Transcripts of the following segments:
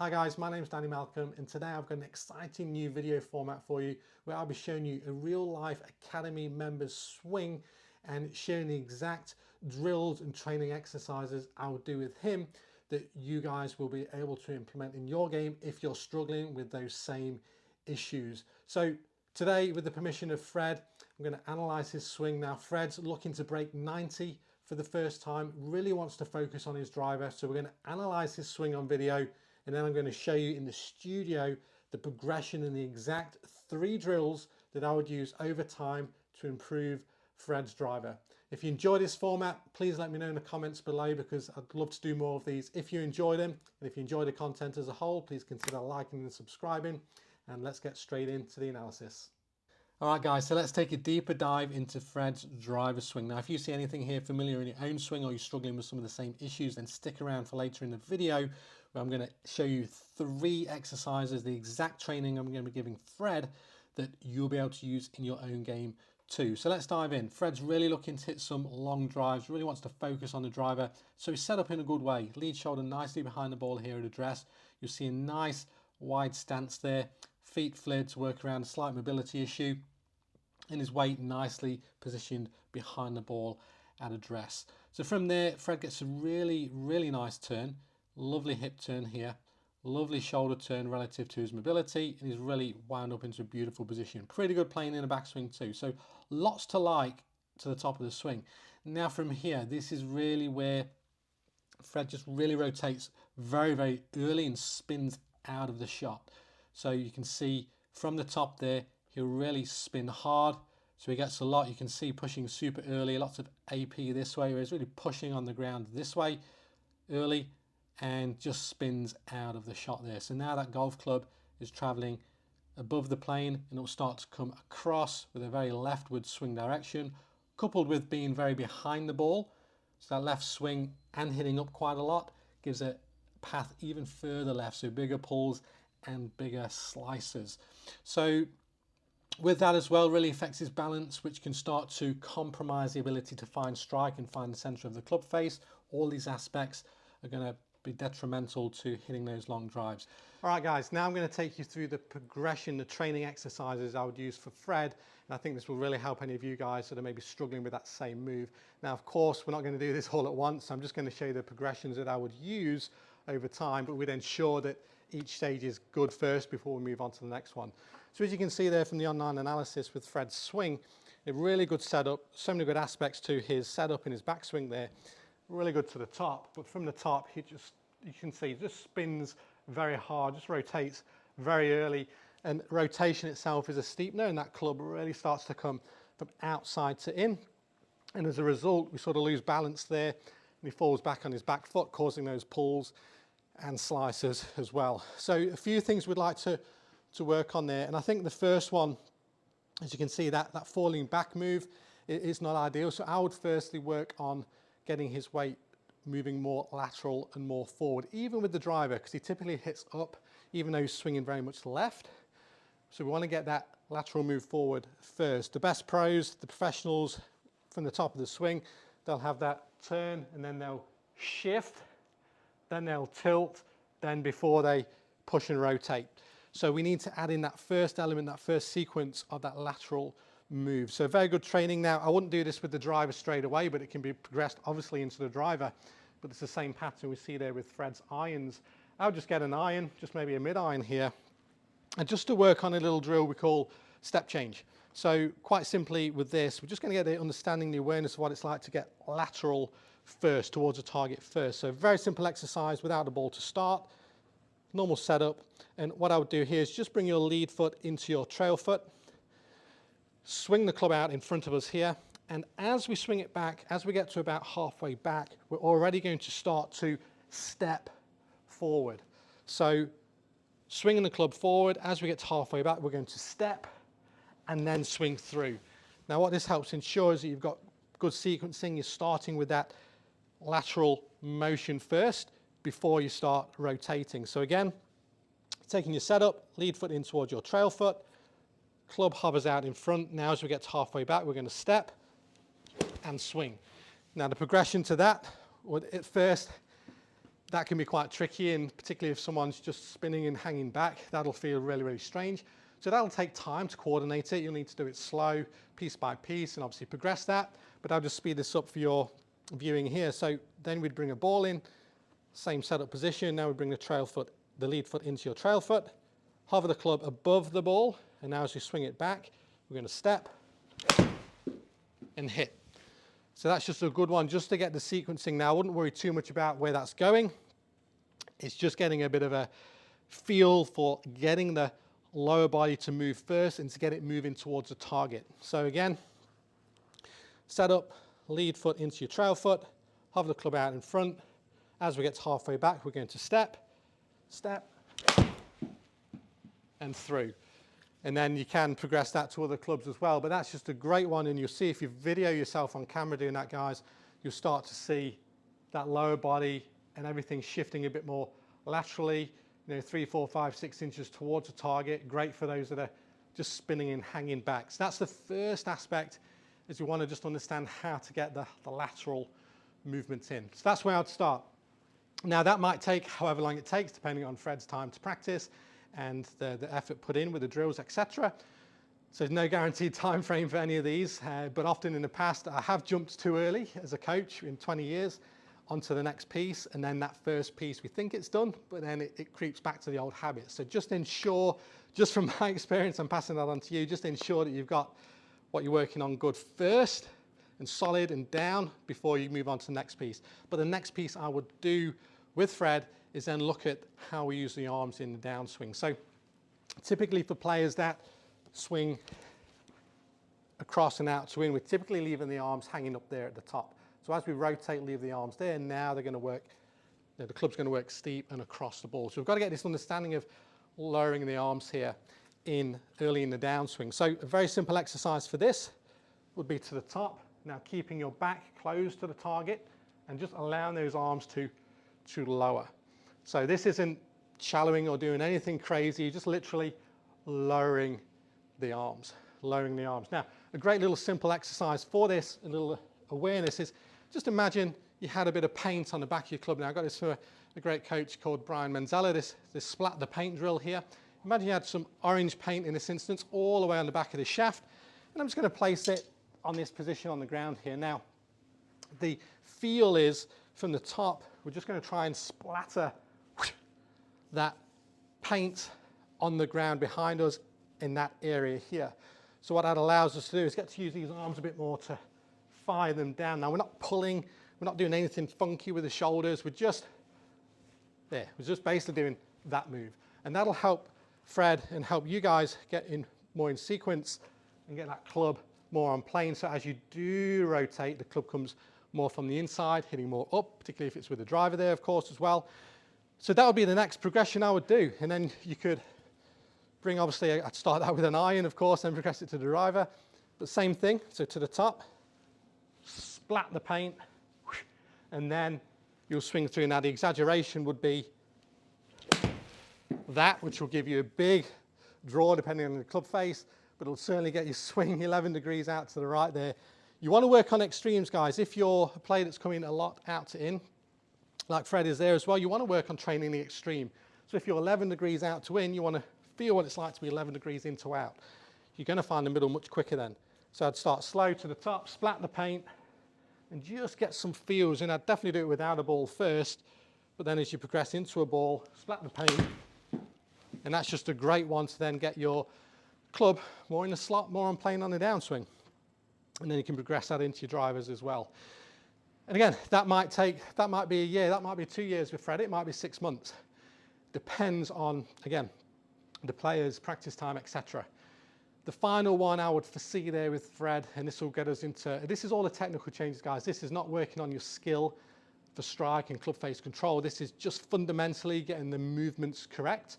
Hi guys, my name is Danny Malcolm and today I've got an exciting new video format for you where I'll be showing you a real life Academy member's swing and sharing the exact drills and training exercises I'll do with him that you guys will be able to implement in your game if you're struggling with those same issues. So today, with the permission of Fred, I'm going to analyze his swing. Now Fred's looking to break 90 for the first time, really wants to focus on his driver, so we're going to analyze his swing on video. And then I'm going to show you in the studio the progression and the exact 3 drills that I would use over time to improve Fred's driver. If you enjoy this format, please let me know in the comments below because I'd love to do more of these. If you enjoy them and if you enjoy the content as a whole, please consider liking and subscribing. And let's get straight into the analysis. All right, guys, so let's take a deeper dive into Fred's driver swing. Now, if you see anything here familiar in your own swing or you're struggling with some of the same issues, then stick around for later in the video where I'm going to show you 3 exercises, the exact training I'm going to be giving Fred that you'll be able to use in your own game too. So let's dive in. Fred's really looking to hit some long drives, really wants to focus on the driver. So he's set up in a good way. Lead shoulder nicely behind the ball here at address. You'll see a nice wide stance there. Feet flared to work around a slight mobility issue, and his weight nicely positioned behind the ball at address. So from there, Fred gets a really nice turn, lovely hip turn here, lovely shoulder turn relative to his mobility, and he's really wound up into a beautiful position. Pretty good playing in a backswing too. So lots to like to the top of the swing. Now from here, this is really where Fred just really rotates very early and spins out of the shot. So you can see from the top there, he'll really spin hard. So he gets a lot, you can see pushing super early, lots of AP this way, where he's really pushing on the ground this way early and just spins out of the shot there. So now that golf club is traveling above the plane and it will start to come across with a very leftward swing direction, coupled with being very behind the ball. So that left swing and hitting up quite a lot gives a path even further left, so bigger pulls and bigger slices. So with that as well, really affects his balance, which can start to compromise the ability to find strike and find the center of the club face. All these aspects are going to be detrimental to hitting those long drives. All right, guys, now I'm going to take you through the progression, the training exercises I would use for Fred. And I think this will really help any of you guys that are maybe struggling with that same move. Now, of course, we're not going to do this all at once. I'm just going to show you the progressions that I would use over time, but we'd ensure that each stage is good first before we move on to the next one. So as you can see there from the online analysis with Fred's swing, a really good setup, so many good aspects to his setup and his backswing there, really good to the top, but from the top, you can see, just spins very hard, just rotates very early, and rotation itself is a steepener, and that club really starts to come from outside to in, and as a result, we sort of lose balance there, and he falls back on his back foot, causing those pulls and slices as well. So a few things we'd like to work on there, and I think the first one, as you can see, that falling back move is not ideal. So I would firstly work on getting his weight moving more lateral and more forward, even with the driver, because he typically hits up, even though he's swinging very much left. So we want to get that lateral move forward first. The best pros, the professionals, from the top of the swing, they'll have that turn and then they'll shift, then they'll tilt, then before they push and rotate. So we need to add in that first element, that first sequence of that lateral move. So very good training. Now, I wouldn't do this with the driver straight away, but it can be progressed obviously into the driver. But it's the same pattern we see there with Fred's irons. I would just get an iron, just maybe a mid-iron here, and just to work on a little drill we call step change. So quite simply with this, we're just going to get the understanding, the awareness of what it's like to get lateral first, towards a target first. So very simple exercise without the ball to start. Normal setup, and what I would do here is just bring your lead foot into your trail foot, swing the club out in front of us here, and as we swing it back, as we get to about halfway back, we're already going to start to step forward. So swinging the club forward, as we get to halfway back, we're going to step and then swing through. Now what this helps ensure is that you've got good sequencing. You're starting with that lateral motion first before you start rotating. So again, taking your setup, lead foot in towards your trail foot, club hovers out in front. Now as we get to halfway back, we're going to step and swing. Now the progression to that would at first that can be quite tricky, and particularly if someone's just spinning and hanging back, that'll feel really, really strange. So that'll take time to coordinate it. You'll need to do it slow, piece by piece, and obviously progress that. But I'll just speed this up for your viewing here. So then we'd bring a ball in, same setup position. Now we bring the lead foot into your trail foot, hover the club above the ball, and now as you swing it back, we're going to step and hit. So that's just a good one just to get the sequencing. Now I wouldn't worry too much about where that's going. It's just getting a bit of a feel for getting the lower body to move first and to get it moving towards the target. So again, set up, lead foot into your trail foot, hover the club out in front. As we get to halfway back, we're going to step, step, and through. And then you can progress that to other clubs as well. But that's just a great one, and you'll see if you video yourself on camera doing that, guys, you'll start to see that lower body and everything shifting a bit more laterally, 3, 4, 5, 6 inches towards the target. Great for those that are just spinning and hanging back. So that's the first aspect, is you want to just understand how to get the lateral movement in. So that's where I'd start. Now that might take however long it takes, depending on Fred's time to practice and the effort put in with the drills, etc. So there's no guaranteed time frame for any of these, but often in the past I have jumped too early as a coach in 20 years onto the next piece, and then that first piece we think it's done, but then it creeps back to the old habit. So just ensure, just from my experience, I'm passing that on to you, just ensure that you've got what you're working on good first and solid and down before you move on to the next piece. But the next piece I would do with Fred is then look at how we use the arms in the downswing. So typically for players that swing across and out to in, we're typically leaving the arms hanging up there at the top. So as we rotate, leave the arms there, now they're going to work, the club's going to work steep and across the ball. So we've got to get this understanding of lowering the arms here early in the downswing. So a very simple exercise for this would be to the top. Now keeping your back closed to the target and just allowing those arms to lower. So this isn't shallowing or doing anything crazy, you're just literally lowering the arms, Now, a great little simple exercise for this, a little awareness, is just imagine you had a bit of paint on the back of your club. Now, I got this from a great coach called Brian Manzella, this splat the paint drill here. Imagine you had some orange paint in this instance all the way on the back of the shaft, and I'm just going to place it on this position on the ground here. Now, the feel is from the top, we're just going to try and splatter that paint on the ground behind us in that area here. So what that allows us to do is get to use these arms a bit more to fire them down. Now we're not pulling, we're not doing anything funky with the shoulders, we're just basically doing that move. And that'll help Fred and help you guys get in more in sequence and get that club more on plane. So as you do rotate, the club comes more from the inside, hitting more up, particularly if it's with the driver there, of course, as well. So that would be the next progression I would do. And then you could bring, obviously, I'd start that with an iron, of course, and progress it to the driver. But same thing, so to the top, splat the paint, and then you'll swing through. Now the exaggeration would be that, which will give you a big draw depending on the club face, but it'll certainly get you swinging 11 degrees out to the right there. You want to work on extremes, guys. If you're a player that's coming a lot out to in, like Fred is there as well, you want to work on training the extreme. So if you're 11 degrees out to in, you want to feel what it's like to be 11 degrees in to out. You're going to find the middle much quicker then. So I'd start slow to the top, splat the paint, and just get some feels. And I'd definitely do it without a ball first, but then as you progress into a ball, splat the paint. And that's just a great one to then get your club more in the slot, more on plane on the downswing. And then you can progress that into your drivers as well. And again, that might be a year, that might be 2 years with Fred, it might be 6 months. Depends on, again, the players, practice time, etc. The final one I would foresee there with Fred, and this will get us into, this is all the technical changes, guys. This is not working on your skill for strike and club face control. This is just fundamentally getting the movements correct.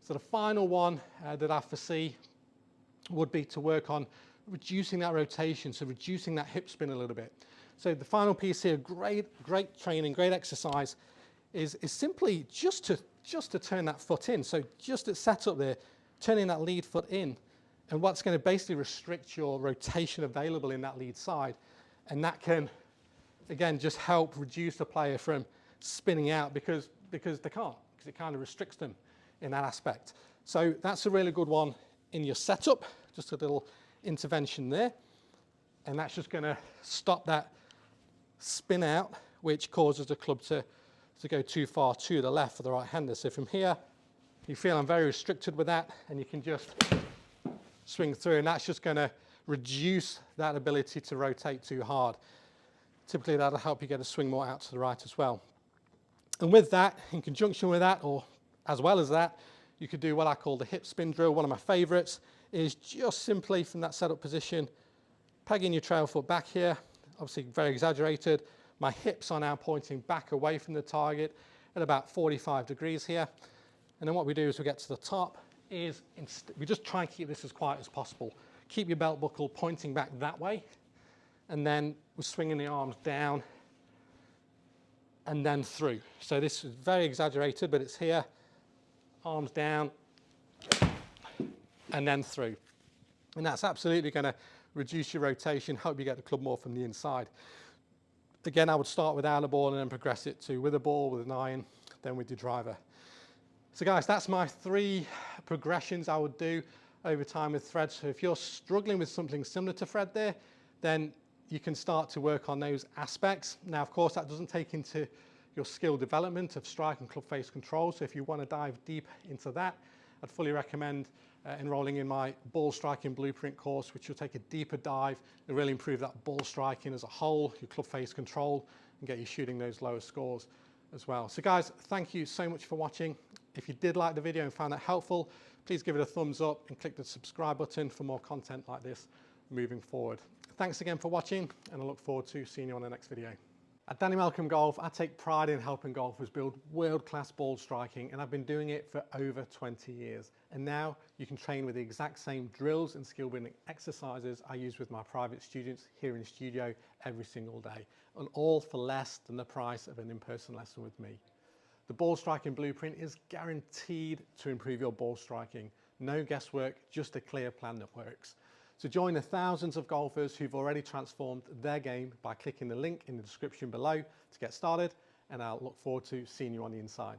So the final one that I foresee would be to work on reducing that rotation, so reducing that hip spin a little bit. So the final piece here, great training, great exercise, is simply just to turn that foot in. So just at setup there, turning that lead foot in, and what's going to basically restrict your rotation available in that lead side. And that can, again, just help reduce the player from spinning out because they can't, because it kind of restricts them in that aspect. So that's a really good one in your setup, just a little intervention there. And that's just going to stop that spin out, which causes the club to go too far to the left for the right-hander. So from here, you feel I'm very restricted with that, and you can just swing through, and that's just going to reduce that ability to rotate too hard. Typically, that'll help you get a swing more out to the right as well. And with that, in conjunction with that, or as well as that, you could do what I call the hip spin drill. One of my favorites is just simply from that setup position, pegging your trail foot back here, obviously very exaggerated. My hips are now pointing back away from the target at about 45 degrees here. And then what we do is we get to the top, is we just try and keep this as quiet as possible. Keep your belt buckle pointing back that way, and then we're swinging the arms down and then through. So this is very exaggerated, but it's here, arms down and then through. And that's absolutely going to reduce your rotation, help you get the club more from the inside. Again, I would start without a ball and then progress it to with a ball, with an iron, then with your driver. So guys, that's my 3 progressions I would do over time with thread. So if you're struggling with something similar to thread there, then you can start to work on those aspects. Now, of course, that doesn't take into your skill development of strike and club face control. So if you want to dive deep into that, I'd fully recommend enrolling in my ball striking blueprint course, which will take a deeper dive and really improve that ball striking as a whole, your club face control, and get you shooting those lower scores as well. So guys, thank you so much for watching. If you did like the video and found that helpful, please give it a thumbs up and click the subscribe button for more content like this moving forward. Thanks again for watching, and I look forward to seeing you on the next video. At Danny Malcolm Golf, I take pride in helping golfers build world-class ball striking, and I've been doing it for over 20 years. And now you can train with the exact same drills and skill building exercises I use with my private students here in the studio every single day, and all for less than the price of an in-person lesson with me. The ball striking blueprint is guaranteed to improve your ball striking. No guesswork, just a clear plan that works. So join the thousands of golfers who've already transformed their game by clicking the link in the description below to get started, and I'll look forward to seeing you on the inside.